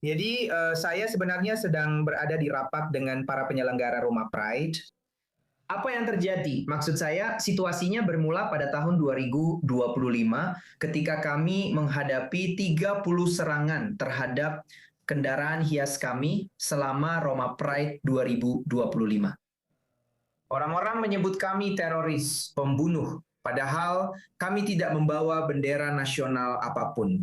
Jadi saya sebenarnya sedang berada di rapat dengan para penyelenggara Roma Pride. Apa yang terjadi? Maksud saya, situasinya bermula pada tahun 2025 ketika kami menghadapi 30 serangan terhadap kendaraan hias kami selama Roma Pride 2025. Orang-orang menyebut kami teroris, pembunuh, padahal kami tidak membawa bendera nasional apapun.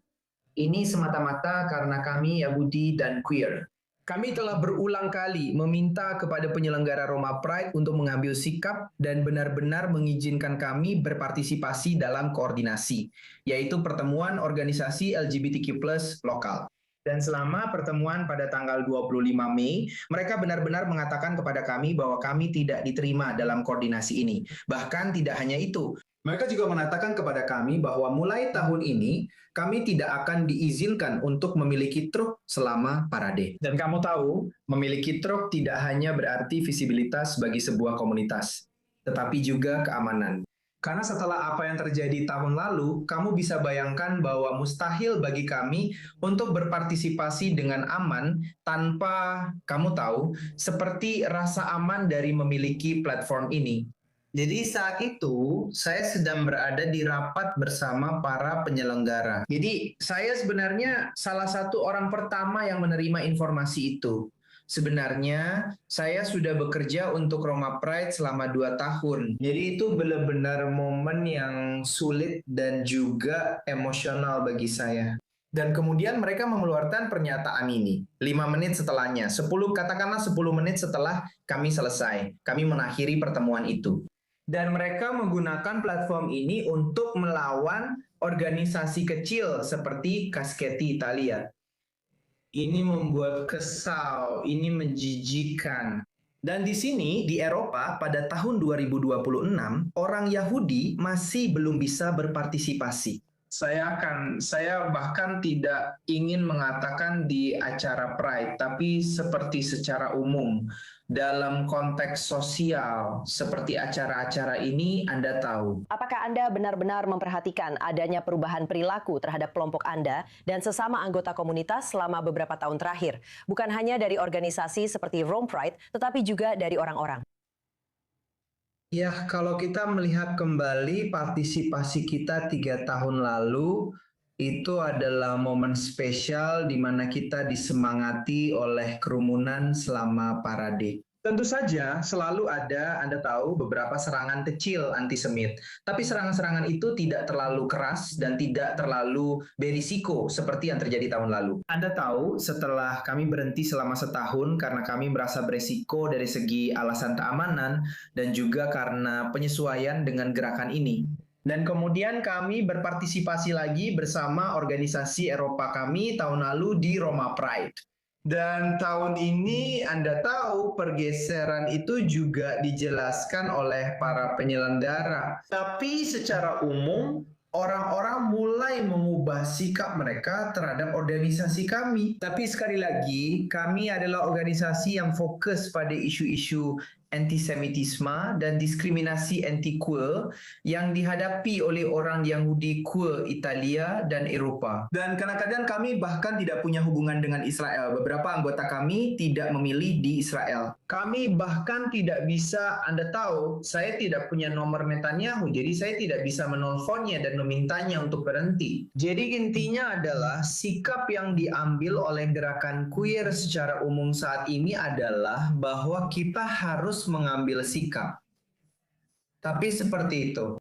Ini semata-mata karena kami Yahudi dan queer. Kami telah berulang kali meminta kepada penyelenggara Roma Pride untuk mengambil sikap dan benar-benar mengizinkan kami berpartisipasi dalam koordinasi, yaitu pertemuan organisasi LGBTQ+ lokal. Dan selama pertemuan pada tanggal 25 Mei, mereka benar-benar mengatakan kepada kami bahwa kami tidak diterima dalam koordinasi ini. Bahkan tidak hanya itu, mereka juga mengatakan kepada kami bahwa mulai tahun ini, kami tidak akan diizinkan untuk memiliki truk selama parade. Dan kamu tahu, memiliki truk tidak hanya berarti visibilitas bagi sebuah komunitas, tetapi juga keamanan. Karena setelah apa yang terjadi tahun lalu, kamu bisa bayangkan bahwa mustahil bagi kami untuk berpartisipasi dengan aman tanpa, kamu tahu, seperti rasa aman dari memiliki platform ini. Jadi saat itu saya sedang berada di rapat bersama para penyelenggara. Jadi saya sebenarnya salah satu orang pertama yang menerima informasi itu. Sebenarnya saya sudah bekerja untuk Roma Pride selama 2 tahun. Jadi itu benar-benar momen yang sulit dan juga emosional bagi saya. Dan kemudian mereka mengeluarkan pernyataan ini 5 menit setelahnya, 10 katakanlah 10 menit setelah kami selesai. Kami mengakhiri pertemuan itu. Dan mereka menggunakan platform ini untuk melawan organisasi kecil seperti Caschetti Italia. Ini membuat kesal, ini menjijikan. Dan di sini, di Eropa, pada tahun 2026, orang Yahudi masih belum bisa berpartisipasi. Saya bahkan tidak ingin mengatakan di acara Pride, tapi seperti secara umum. Dalam konteks sosial, seperti acara-acara ini, Anda tahu. Apakah Anda benar-benar memperhatikan adanya perubahan perilaku terhadap kelompok Anda dan sesama anggota komunitas selama beberapa tahun terakhir? Bukan hanya dari organisasi seperti Rome Pride, tetapi juga dari orang-orang. Ya, kalau kita melihat kembali partisipasi kita 3 tahun lalu, itu adalah momen spesial di mana kita disemangati oleh kerumunan selama parade. Tentu saja selalu ada, Anda tahu, beberapa serangan kecil antisemit. Tapi serangan-serangan itu tidak terlalu keras dan tidak terlalu berisiko seperti yang terjadi tahun lalu. Anda tahu, setelah kami berhenti selama setahun karena kami merasa berisiko dari segi alasan keamanan dan juga karena penyesuaian dengan gerakan ini. Dan kemudian kami berpartisipasi lagi bersama organisasi Eropa kami tahun lalu di Roma Pride. Dan tahun ini Anda tahu pergeseran itu juga dijelaskan oleh para penyelenggara. Tapi secara umum orang-orang mulai mengubah sikap mereka terhadap organisasi kami. Tapi sekali lagi, kami adalah organisasi yang fokus pada isu-isu antisemitisme dan diskriminasi anti-queer yang dihadapi oleh orang Yahudi queer Italia dan Eropa. Dan kadang-kadang kami bahkan tidak punya hubungan dengan Israel. Beberapa anggota kami tidak memilih di Israel. Kami bahkan tidak bisa, Anda tahu, saya tidak punya nomor Netanyahu, jadi saya tidak bisa menelponnya dan memintanya untuk berhenti. Jadi intinya adalah sikap yang diambil oleh gerakan queer secara umum saat ini adalah bahwa kita harus mengambil sikap. Tapi seperti itu.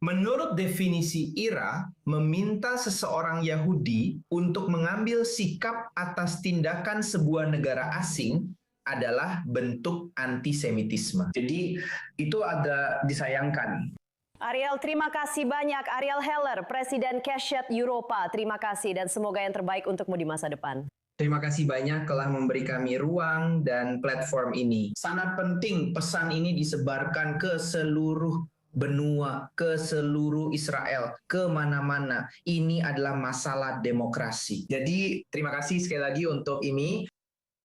Menurut definisi IRA, meminta seseorang Yahudi untuk mengambil sikap atas tindakan sebuah negara asing adalah bentuk antisemitisme. Jadi itu agak disayangkan. Ariel, terima kasih banyak. Ariel Heller, Presiden Keshet Europa. Terima kasih dan semoga yang terbaik untukmu di masa depan. Terima kasih banyak telah memberi kami ruang dan platform ini. Sangat penting pesan ini disebarkan ke seluruh benua, ke seluruh Israel, ke mana-mana. Ini adalah masalah demokrasi. Jadi terima kasih sekali lagi untuk ini.